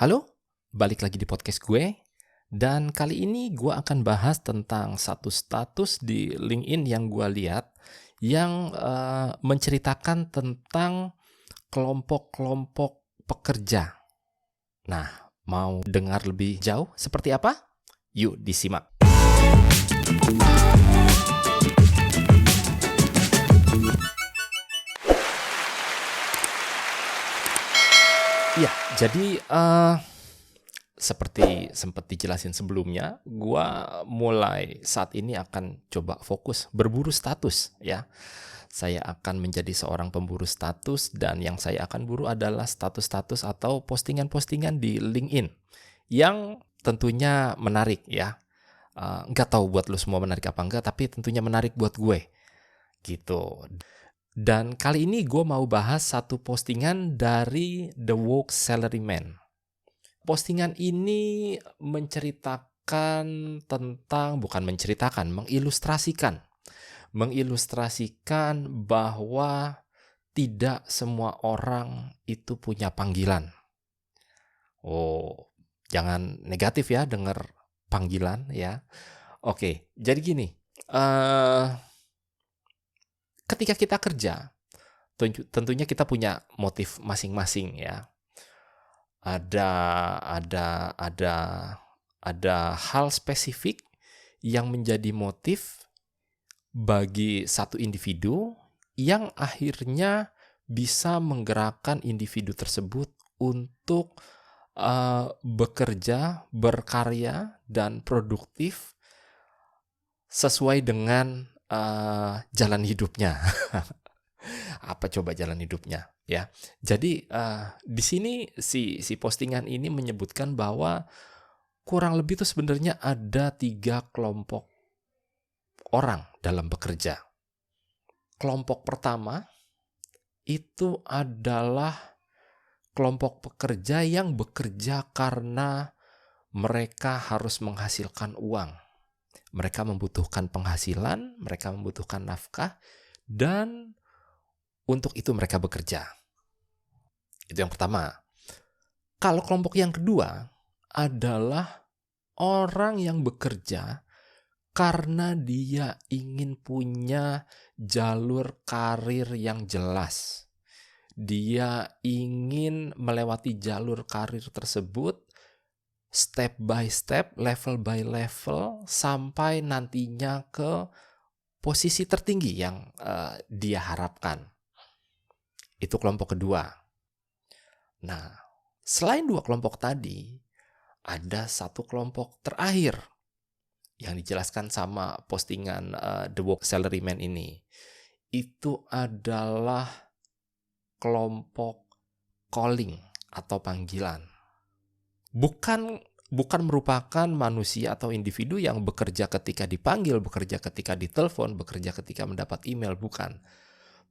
Halo, balik lagi di podcast gue. Dan kali ini gue akan bahas tentang satu status di LinkedIn yang gue lihat yang menceritakan tentang kelompok-kelompok pekerja. Nah, mau dengar lebih jauh seperti apa? Yuk disimak. Iya, jadi seperti sempat dijelasin sebelumnya, gua mulai saat ini akan coba fokus berburu status ya. Saya akan menjadi seorang pemburu status dan yang saya akan buru adalah status-status atau postingan-postingan di LinkedIn yang tentunya menarik ya. Nggak tahu buat lu semua menarik apa enggak, tapi tentunya menarik buat gue gitu. Dan kali ini gue mau bahas satu postingan dari The Woke Salaryman. Postingan ini menceritakan tentang, bukan menceritakan, mengilustrasikan bahwa tidak semua orang itu punya panggilan. Oh, jangan negatif ya dengar panggilan ya. Oke, jadi gini, ketika kita kerja, tentunya kita punya motif masing-masing ya. Ada hal spesifik yang menjadi motif bagi satu individu yang akhirnya bisa menggerakkan individu tersebut untuk bekerja, berkarya, dan produktif sesuai dengan jalan hidupnya. Apa coba jalan hidupnya ya? Jadi di sini si postingan ini menyebutkan bahwa kurang lebih itu sebenarnya ada 3 kelompok orang dalam bekerja. Kelompok pertama itu adalah kelompok pekerja yang bekerja karena mereka harus menghasilkan uang. Mereka membutuhkan penghasilan, mereka membutuhkan nafkah, dan untuk itu mereka bekerja. Itu yang pertama. Kalau kelompok yang kedua adalah orang yang bekerja karena dia ingin punya jalur karir yang jelas. Dia ingin melewati jalur karir tersebut step by step, level by level, sampai nantinya ke posisi tertinggi yang dia harapkan. Itu kelompok kedua. Nah, selain 2 kelompok tadi, ada satu kelompok terakhir yang dijelaskan sama postingan The Woke Salaryman ini. Itu adalah kelompok calling atau panggilan. Bukan merupakan manusia atau individu yang bekerja ketika dipanggil, bekerja ketika ditelepon, bekerja ketika mendapat email, bukan.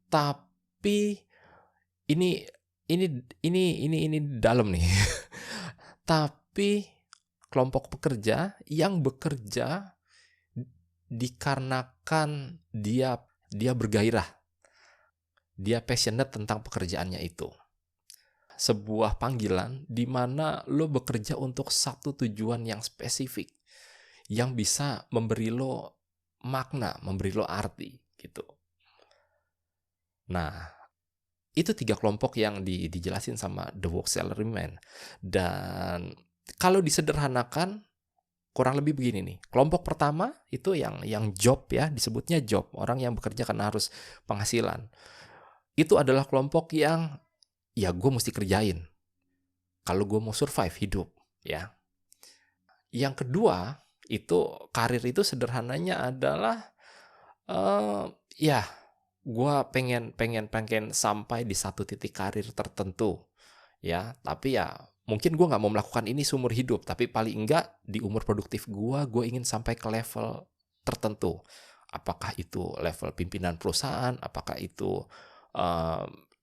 Tapi ini dalam nih. Tapi kelompok pekerja yang bekerja dikarenakan dia bergairah. Dia passionate tentang pekerjaannya itu. Sebuah panggilan di mana lo bekerja untuk satu tujuan yang spesifik yang bisa memberi lo makna, memberi lo arti gitu. Nah, itu 3 kelompok yang dijelasin sama The Woke Salaryman. Dan kalau disederhanakan kurang lebih begini nih. Kelompok pertama itu yang job ya, disebutnya job, orang yang bekerja karena harus penghasilan. Itu adalah kelompok yang ya gue mesti kerjain kalau gue mau survive hidup ya. Yang kedua itu karir itu sederhananya adalah ya gue pengen sampai di satu titik karir tertentu ya, tapi ya mungkin gue nggak mau melakukan ini seumur hidup, tapi paling enggak di umur produktif gue ingin sampai ke level tertentu. Apakah itu level pimpinan perusahaan, apakah itu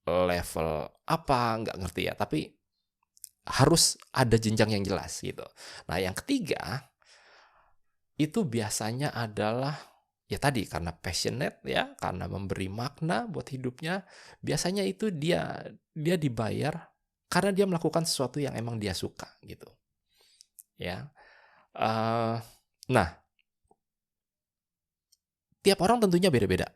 level apa, nggak ngerti ya, tapi harus ada jenjang yang jelas gitu. Nah, yang ketiga itu biasanya adalah ya tadi karena passionate ya, karena memberi makna buat hidupnya. Biasanya itu dia dibayar karena dia melakukan sesuatu yang emang dia suka gitu. Ya, nah, tiap orang tentunya beda-beda.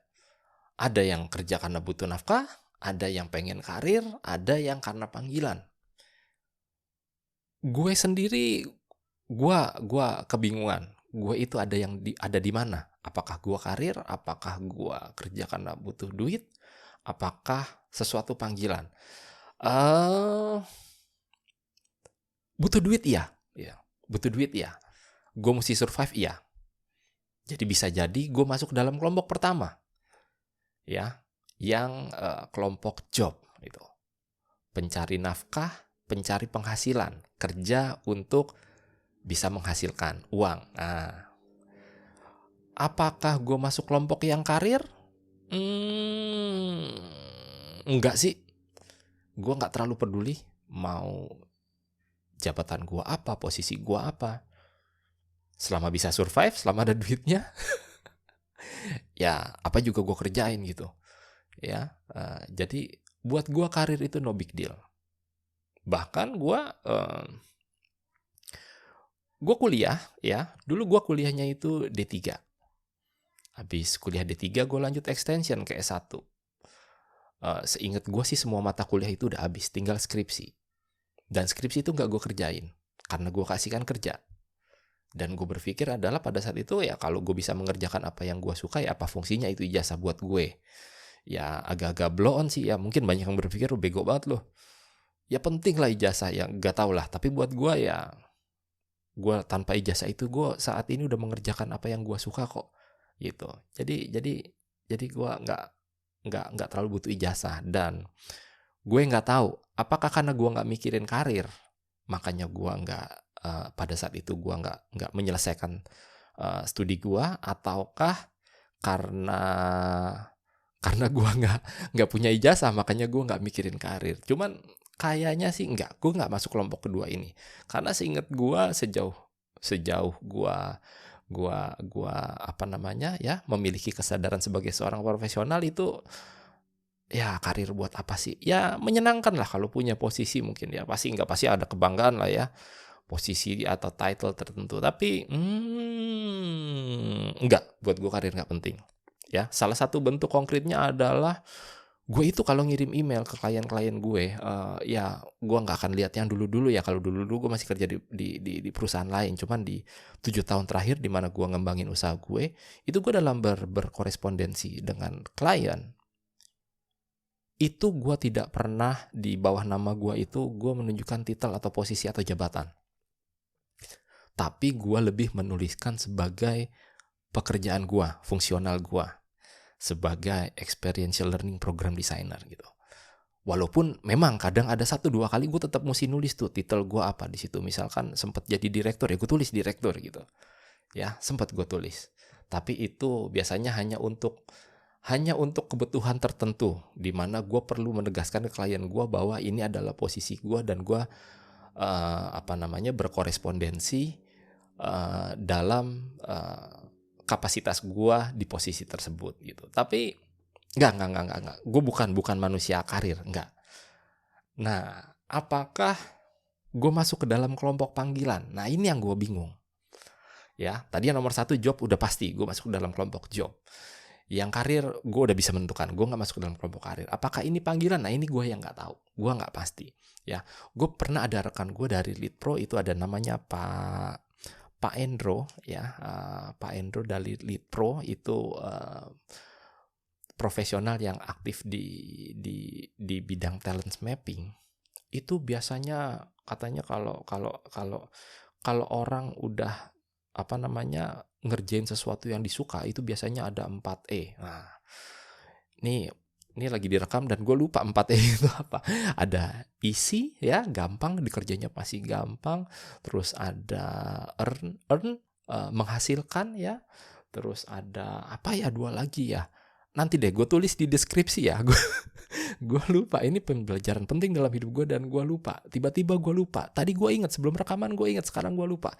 Ada yang kerja karena butuh nafkah, ada yang pengen karir, ada yang karena panggilan. Gue sendiri, gue kebingungan. Gue itu ada di mana? Apakah gue karir? Apakah gue kerja karena butuh duit? Apakah sesuatu panggilan? Butuh duit ya, butuh duit ya. Gue mesti survive ya. Jadi bisa jadi gue masuk dalam kelompok pertama, ya, yang kelompok job itu, pencari nafkah, pencari penghasilan, kerja untuk bisa menghasilkan uang. Nah, apakah gue masuk kelompok yang karir? Enggak sih. Gue nggak terlalu peduli mau jabatan gue apa, posisi gue apa. Selama bisa survive, selama ada duitnya, ya apa juga gue kerjain gitu. Ya, jadi buat gue karir itu no big deal. Bahkan gue kuliah, ya, dulu gue kuliahnya itu D3. Habis kuliah D3 gue lanjut extension ke S1. Seingat gue sih semua mata kuliah itu udah habis, tinggal skripsi. Dan skripsi itu gak gue kerjain, karena gue kasihkan kerja. Dan gue berpikir adalah pada saat itu ya kalau gue bisa mengerjakan apa yang gue suka, ya apa fungsinya itu ijazah buat gue. Ya agak-agak blow on sih ya, mungkin banyak yang berpikir lo bego banget loh. Ya penting lah ijazah, ya gak tau lah. Tapi buat gue ya, gue tanpa ijazah itu gue saat ini udah mengerjakan apa yang gue suka kok. Gitu. Jadi gue nggak terlalu butuh ijazah, dan gue nggak tahu apakah karena gue nggak mikirin karir makanya gue nggak pada saat itu gue nggak menyelesaikan studi gue, ataukah karena gue nggak punya ijazah makanya gue nggak mikirin karir. Cuman kayaknya sih gue nggak masuk kelompok kedua ini, karena seingat gue sejauh gue apa namanya ya, memiliki kesadaran sebagai seorang profesional itu, ya karir buat apa sih? Ya menyenangkan lah kalau punya posisi, mungkin ya pasti ada kebanggaan lah ya, posisi atau title tertentu. Tapi enggak, buat gue karir nggak penting. Ya, salah satu bentuk konkretnya adalah gue itu kalau ngirim email ke klien-klien gue, ya gue nggak akan lihat yang dulu-dulu ya. Kalau dulu-dulu gue masih kerja di perusahaan lain, cuman di 7 tahun terakhir di mana gue ngembangin usaha gue, itu gue dalam berkorespondensi dengan klien, itu gue tidak pernah di bawah nama gue itu gue menunjukkan titel atau posisi atau jabatan. Tapi gue lebih menuliskan sebagai pekerjaan gue, fungsional gue, sebagai experiential learning program designer gitu. Walaupun memang kadang ada 1-2 kali gue tetap mesti nulis tuh titel gue apa di situ. Misalkan sempat jadi direktur, ya gue tulis direktur gitu. Ya, sempat gue tulis. Tapi itu biasanya hanya untuk kebutuhan tertentu, di mana gue perlu menegaskan ke klien gue bahwa ini adalah posisi gue dan gue berkorespondensi dalam kapasitas gue di posisi tersebut gitu. Tapi enggak. Gue bukan manusia karir, enggak. Nah, apakah gue masuk ke dalam kelompok panggilan? Nah, ini yang gue bingung. Ya, tadi yang nomor 1 job udah pasti, gue masuk ke dalam kelompok job. Yang karir gue udah bisa menentukan, gue nggak masuk ke dalam kelompok karir. Apakah ini panggilan? Nah, ini gue yang nggak tahu, gue nggak pasti. Ya, gue pernah ada rekan gue dari Lead Pro, itu ada namanya Pak Endro, ya, Pak Endro dari Lead Pro itu profesional yang aktif di bidang talent mapping. Itu biasanya katanya kalau orang udah ngerjain sesuatu yang disuka, itu biasanya ada 4E. Nah, ini lagi direkam dan gue lupa 4E itu apa. Ada easy, ya, gampang, dikerjanya pasti gampang. Terus ada earn, menghasilkan, ya. Terus ada apa ya, 2 lagi ya. Nanti deh gue tulis di deskripsi ya. Gue lupa, ini pembelajaran penting dalam hidup gue dan gue lupa. Tiba-tiba gue lupa. Tadi gue ingat, sebelum rekaman gue ingat, sekarang gue lupa.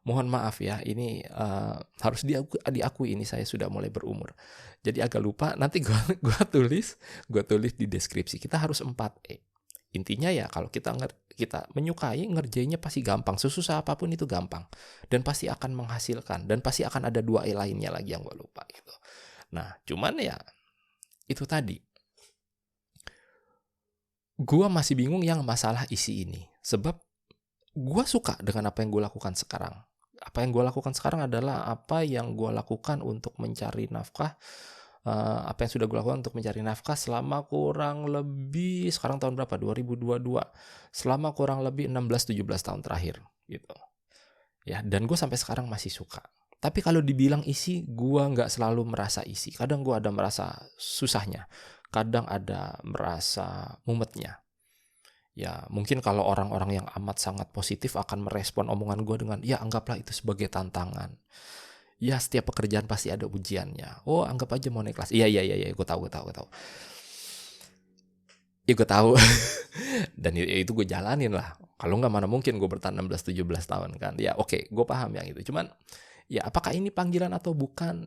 Mohon maaf ya, ini harus diakui ini saya sudah mulai berumur. Jadi agak lupa, nanti gue tulis di deskripsi. Kita harus 4E. Intinya ya kalau kita menyukai, ngerjainnya pasti gampang, sesusah apapun itu gampang, dan pasti akan menghasilkan, dan pasti akan ada 2 lainnya lagi yang gue lupa gitu. Nah cuman ya itu tadi, gue masih bingung yang masalah isi ini, sebab gue suka dengan apa yang gue lakukan sekarang. Apa yang gue lakukan sekarang adalah apa yang gue lakukan untuk mencari nafkah. Apa yang sudah gue lakukan untuk mencari nafkah selama kurang lebih, sekarang tahun berapa? 2022. Selama kurang lebih 16-17 tahun terakhir gitu. Ya, dan gue sampai sekarang masih suka. Tapi kalau dibilang isi, gue nggak selalu merasa isi. Kadang gue ada merasa susahnya. Kadang ada merasa mumetnya. Ya, mungkin kalau orang-orang yang amat sangat positif akan merespon omongan gue dengan, ya anggaplah itu sebagai tantangan. Ya, setiap pekerjaan pasti ada ujiannya. Oh, anggap aja mau naik kelas. Iya, gue tahu. Ya, gue tahu. Dan itu gue jalanin lah. Kalau nggak mana mungkin gue bertahan 16-17 tahun kan. Ya, oke, gue paham yang itu. Cuman, ya apakah ini panggilan atau bukan?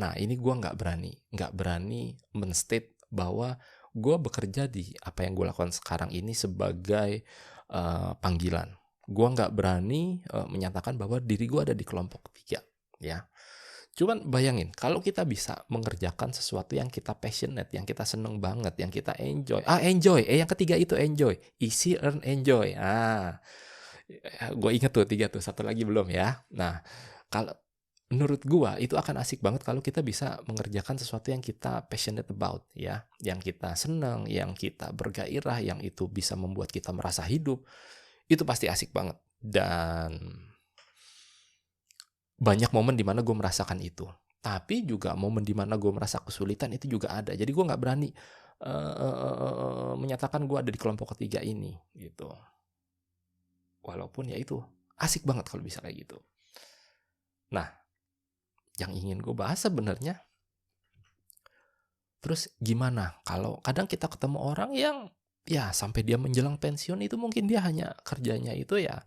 Nah, ini gue nggak berani menstate bahwa gue bekerja di apa yang gue lakukan sekarang ini sebagai panggilan. Gue nggak berani menyatakan bahwa diri gue ada di kelompok 3, ya. Cuman bayangin, kalau kita bisa mengerjakan sesuatu yang kita passionate, yang kita seneng banget, yang kita enjoy. Yang ketiga itu enjoy. Easy, earn, enjoy. Gue inget tuh 3 tuh, satu lagi belum ya. Nah, kalau menurut gua itu akan asik banget kalau kita bisa mengerjakan sesuatu yang kita passionate about, ya, yang kita senang, yang kita bergairah, yang itu bisa membuat kita merasa hidup. Itu pasti asik banget, dan banyak momen dimana gue merasakan itu. Tapi juga momen dimana gue merasa kesulitan itu juga ada. Jadi gue nggak berani menyatakan gue ada di kelompok ketiga ini gitu. Walaupun ya itu asik banget kalau bisa kayak gitu. Nah, yang ingin gue bahas sebenarnya, terus gimana kalau kadang kita ketemu orang yang ya sampai dia menjelang pensiun itu mungkin dia hanya kerjanya itu ya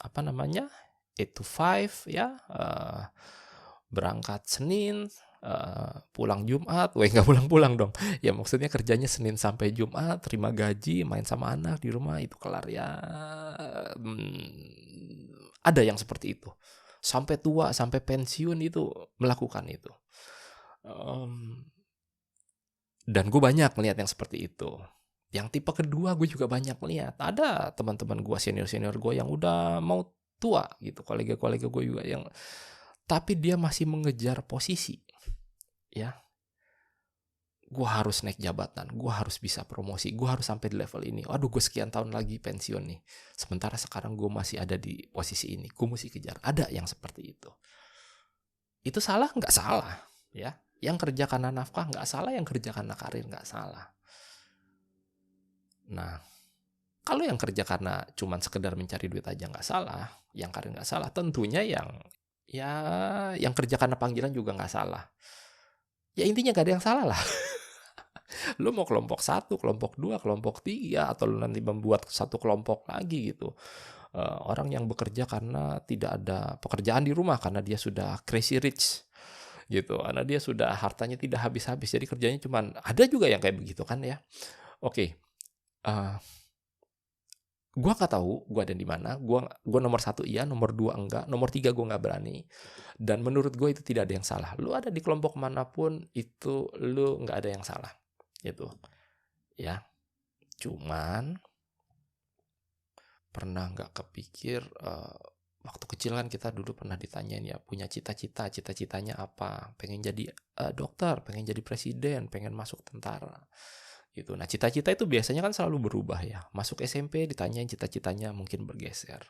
apa namanya 8 to 5 ya, berangkat Senin, pulang Jumat. Nggak pulang-pulang dong ya, maksudnya kerjanya Senin sampai Jumat, terima gaji, main sama anak di rumah, itu kelar ya. Ada yang seperti itu sampai tua, sampai pensiun itu melakukan itu. Dan gue banyak melihat yang seperti itu. Yang tipe kedua gue juga banyak melihat. Ada teman-teman gue, senior-senior gue yang udah mau tua gitu, kolega-kolega gue juga yang, tapi dia masih mengejar posisi. Ya, gue harus naik jabatan, gue harus bisa promosi, gue harus sampai di level ini. Aduh, gue sekian tahun lagi pensiun nih. Sementara sekarang gue masih ada di posisi ini, gue mesti kejar. Ada yang seperti itu. Itu salah? Nggak salah. Ya, yang kerja karena nafkah nggak salah, yang kerja karena karir nggak salah. Nah, kalau yang kerja karena cuman sekedar mencari duit aja nggak salah, yang karir nggak salah. Tentunya yang kerja karena panggilan juga nggak salah. Ya intinya nggak ada yang salah lah. Lu mau kelompok 1, kelompok 2, kelompok 3, atau lu nanti membuat satu kelompok lagi gitu. Orang yang bekerja karena tidak ada pekerjaan di rumah, karena dia sudah crazy rich gitu, karena dia sudah hartanya tidak habis-habis, jadi kerjanya cuman, ada juga yang kayak begitu kan ya. Oke, gua nggak tahu gua ada di mana. Gua nomor 1 iya, nomor 2 enggak, nomor 3 gua nggak berani. Dan menurut gue itu tidak ada yang salah. Lu ada di kelompok manapun itu, lu nggak ada yang salah gitu ya. Cuman pernah nggak kepikir, waktu kecil kan kita dulu pernah ditanyain ya, punya cita-citanya apa? Pengen jadi dokter, pengen jadi presiden, pengen masuk tentara gitu. Nah, cita-cita itu biasanya kan selalu berubah ya. Masuk SMP ditanyain cita-citanya mungkin bergeser.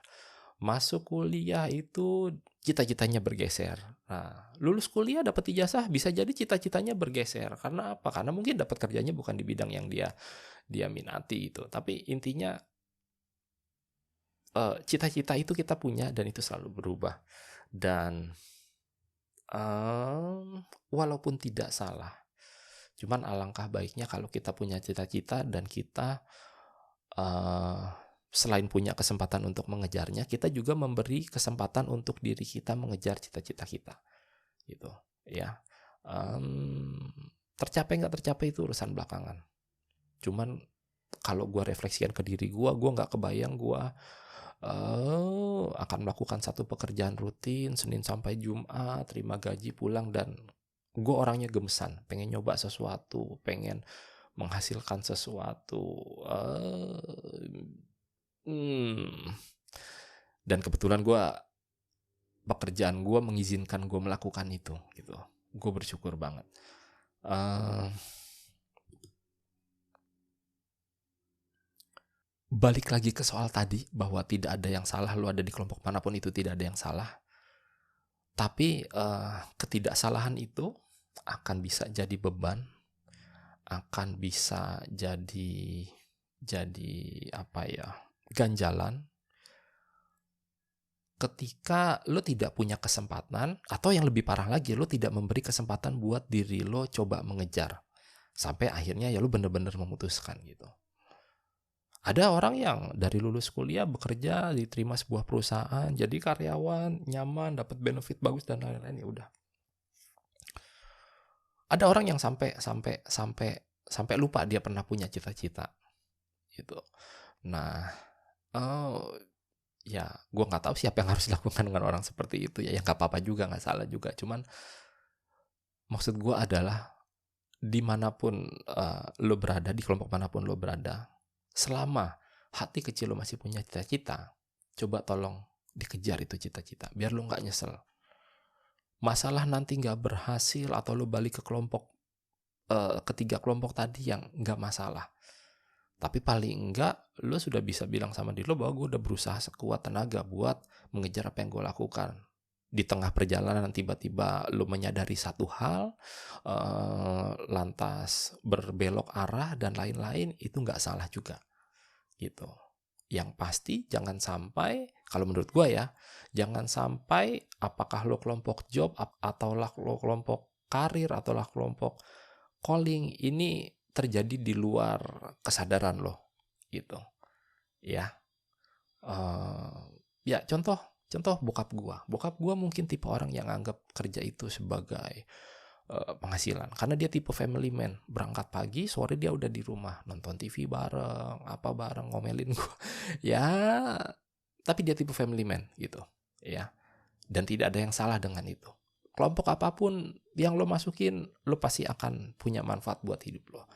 Masuk kuliah itu cita-citanya bergeser. Nah, lulus kuliah dapat ijazah bisa jadi cita-citanya bergeser. Karena apa? Karena mungkin dapat kerjanya bukan di bidang yang dia minati itu. Tapi intinya cita-cita itu kita punya dan itu selalu berubah. Dan walaupun tidak salah, cuman alangkah baiknya kalau kita punya cita-cita dan kita selain punya kesempatan untuk mengejarnya, kita juga memberi kesempatan untuk diri kita mengejar cita-cita kita, gitu ya. Tercapai nggak tercapai itu urusan belakangan, Cuman kalau gue refleksikan ke diri gue nggak kebayang gue akan melakukan satu pekerjaan rutin Senin sampai Jumat, terima gaji, pulang, dan gue orangnya gemesan, pengen nyoba sesuatu, pengen menghasilkan sesuatu. Dan kebetulan pekerjaan gue mengizinkan gue melakukan itu gitu. Gue bersyukur banget. Balik lagi ke soal tadi bahwa tidak ada yang salah, lo ada di kelompok manapun itu tidak ada yang salah. Tapi ketidaksalahan itu akan bisa jadi beban, akan bisa jadi ganjalan ketika lo tidak punya kesempatan, atau yang lebih parah lagi, lo tidak memberi kesempatan buat diri lo coba mengejar sampai akhirnya ya lo bener-bener memutuskan gitu. Ada orang yang dari lulus kuliah bekerja, diterima sebuah perusahaan, jadi karyawan, nyaman, dapat benefit bagus dan lain-lain, ya udah. Ada orang yang sampai lupa dia pernah punya cita-cita gitu. Nah, ya gue nggak tahu siapa yang harus dilakukan dengan orang seperti itu ya. Yang nggak apa-apa juga, nggak salah juga. Cuman maksud gue adalah dimanapun lo berada, di kelompok manapun lo berada, selama hati kecil lo masih punya cita-cita, coba tolong dikejar itu cita-cita, biar lo nggak nyesel. Masalah nanti nggak berhasil atau lo balik ke ketiga kelompok tadi yang nggak masalah. Tapi paling enggak lo sudah bisa bilang sama diri lo bahwa gue udah berusaha sekuat tenaga buat mengejar apa yang gue lakukan. Di tengah perjalanan tiba-tiba lo menyadari satu hal, lantas berbelok arah dan lain-lain, itu nggak salah juga gitu. Yang pasti jangan sampai, kalau menurut gue ya, jangan sampai apakah lo kelompok job ataulah lo kelompok karir ataulah kelompok calling ini terjadi di luar kesadaran lo gitu ya. Ya contoh bokap gue mungkin tipe orang yang anggap kerja itu sebagai penghasilan, karena dia tipe family man, berangkat pagi, sore dia udah di rumah nonton TV bareng, apa bareng, ngomelin gue ya, tapi dia tipe family man gitu ya, dan tidak ada yang salah dengan itu. Kelompok apapun yang lo masukin, lo pasti akan punya manfaat buat hidup lo.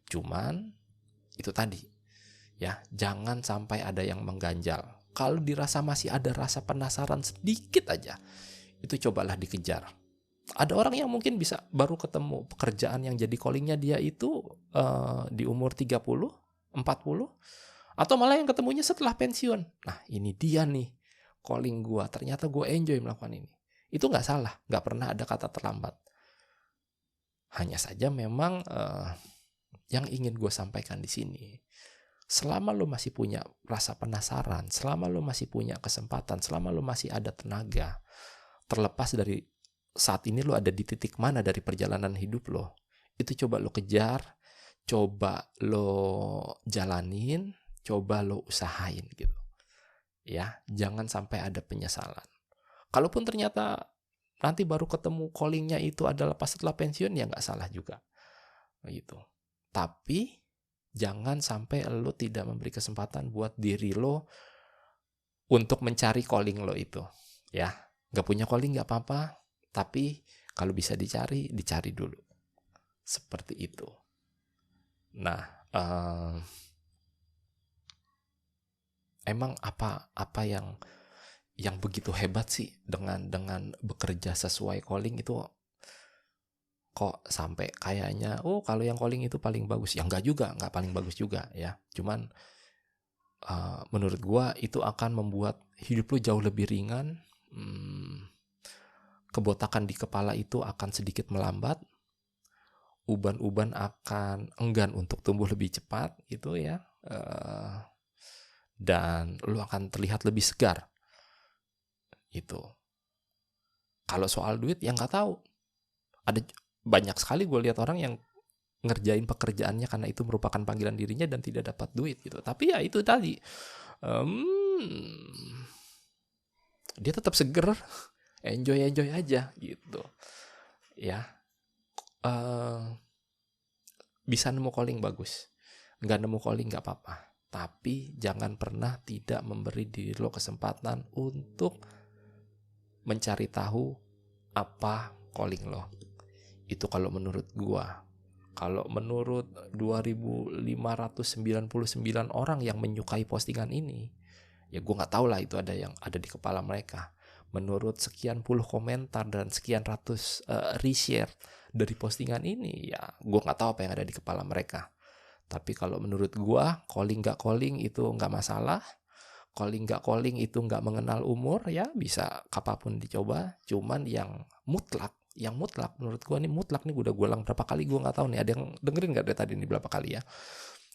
Cuman itu tadi ya, jangan sampai ada yang mengganjal. Kalau dirasa masih ada rasa penasaran sedikit aja, itu cobalah dikejar. Ada orang yang mungkin bisa baru ketemu pekerjaan yang jadi callingnya dia itu di umur 30, 40, atau malah yang ketemunya setelah pensiun. Nah ini dia nih calling gue, ternyata gue enjoy melakukan ini. Itu gak salah, gak pernah ada kata terlambat. Hanya saja memang yang ingin gue sampaikan di sini, selama lo masih punya rasa penasaran, selama lo masih punya kesempatan, selama lo masih ada tenaga, terlepas dari saat ini lo ada di titik mana dari perjalanan hidup lo, itu coba lo kejar, coba lo jalanin, coba lo usahain gitu ya. Jangan sampai ada penyesalan. Kalaupun ternyata nanti baru ketemu callingnya itu adalah pas setelah pensiun, ya nggak salah juga gitu. Tapi jangan sampai lo tidak memberi kesempatan buat diri lo untuk mencari calling lo itu ya. Nggak punya calling nggak apa-apa, tapi kalau bisa dicari dulu. Seperti itu. Nah, emang apa yang begitu hebat sih dengan bekerja sesuai calling itu? Kok sampai kayaknya kalau yang calling itu paling bagus? Ya nggak paling bagus juga ya. Cuman menurut gua itu akan membuat hidup lo jauh lebih ringan. Kebotakan di kepala itu akan sedikit melambat. Uban-uban akan enggan untuk tumbuh lebih cepat gitu ya. Dan lo akan terlihat lebih segar gitu. Kalau soal duit ya nggak tahu. Ada banyak sekali gue lihat orang yang ngerjain pekerjaannya karena itu merupakan panggilan dirinya dan tidak dapat duit gitu. Tapi ya itu tadi, dia tetap seger, enjoy aja gitu ya. Bisa nemu calling bagus, Nggak nemu calling nggak apa-apa. Tapi jangan pernah tidak memberi diri lo kesempatan untuk mencari tahu apa calling lo. Itu kalau menurut gua. Kalau menurut 2.599 orang yang menyukai postingan ini, ya gua nggak tahu lah itu ada yang ada di kepala mereka. Menurut sekian puluh komentar dan sekian ratus reshare dari postingan ini, ya gua nggak tahu apa yang ada di kepala mereka. Tapi kalau menurut gua, calling nggak calling itu nggak masalah. Calling nggak calling itu nggak mengenal umur, ya bisa kapanpun dicoba. Cuman yang mutlak menurut gua nih mutlak nih, udah gua ulang berapa kali gua nggak tahu nih ada yang dengerin nggak dari tadi nih berapa kali ya.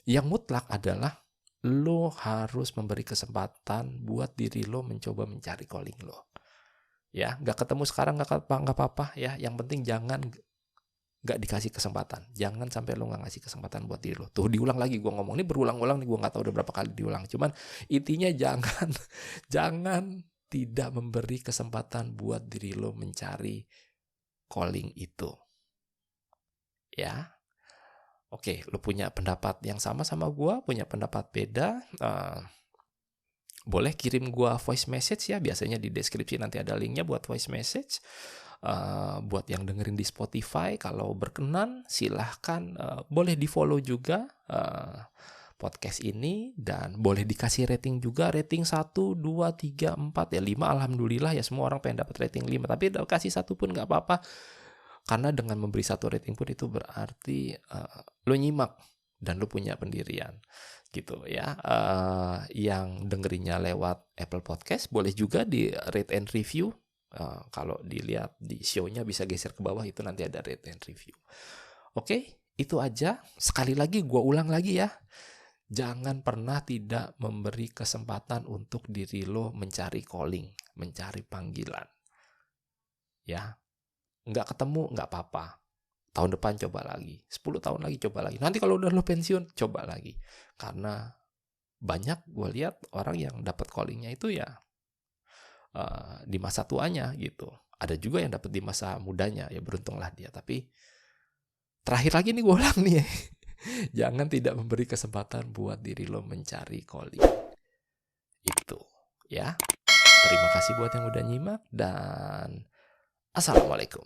Yang mutlak adalah lo harus memberi kesempatan buat diri lo mencoba mencari calling lo. Ya, nggak ketemu sekarang nggak apa-apa ya. Yang penting jangan nggak dikasih kesempatan. Jangan sampai lo nggak ngasih kesempatan buat diri lo. Tuh diulang lagi gue ngomong ini berulang-ulang nih, gue nggak tahu udah berapa kali diulang. Cuman intinya jangan tidak memberi kesempatan buat diri lo mencari calling itu. Ya, oke, lo punya pendapat yang sama gue, punya pendapat beda. Boleh kirim gue voice message ya. Biasanya di deskripsi nanti ada linknya buat voice message. Buat yang dengerin di Spotify, kalau berkenan silahkan boleh di follow juga podcast ini, dan boleh dikasih rating juga, rating 1, 2, 3, 4 ya 5 alhamdulillah ya, semua orang pengen dapat rating 5, tapi kasih 1 pun nggak apa-apa, karena dengan memberi 1 rating pun itu berarti lo nyimak dan lo punya pendirian gitu ya. Yang dengerinnya lewat Apple Podcast boleh juga di rate and review. Kalau dilihat di show-nya bisa geser ke bawah, itu nanti ada rate and review. Oke, itu aja. Sekali lagi gue ulang lagi ya. Jangan pernah tidak memberi kesempatan untuk diri lo mencari calling, mencari panggilan. Ya, nggak ketemu nggak apa-apa. Tahun depan coba lagi, 10 tahun lagi coba lagi. Nanti kalau udah lo pensiun coba lagi. Karena banyak gue lihat orang yang dapat callingnya itu ya di masa tuanya gitu. Ada juga yang dapat di masa mudanya, ya beruntunglah dia. Tapi terakhir lagi nih gue ulang nih ya. Jangan tidak memberi kesempatan buat diri lo mencari calling itu ya. Terima kasih buat yang udah nyimak, dan assalamualaikum.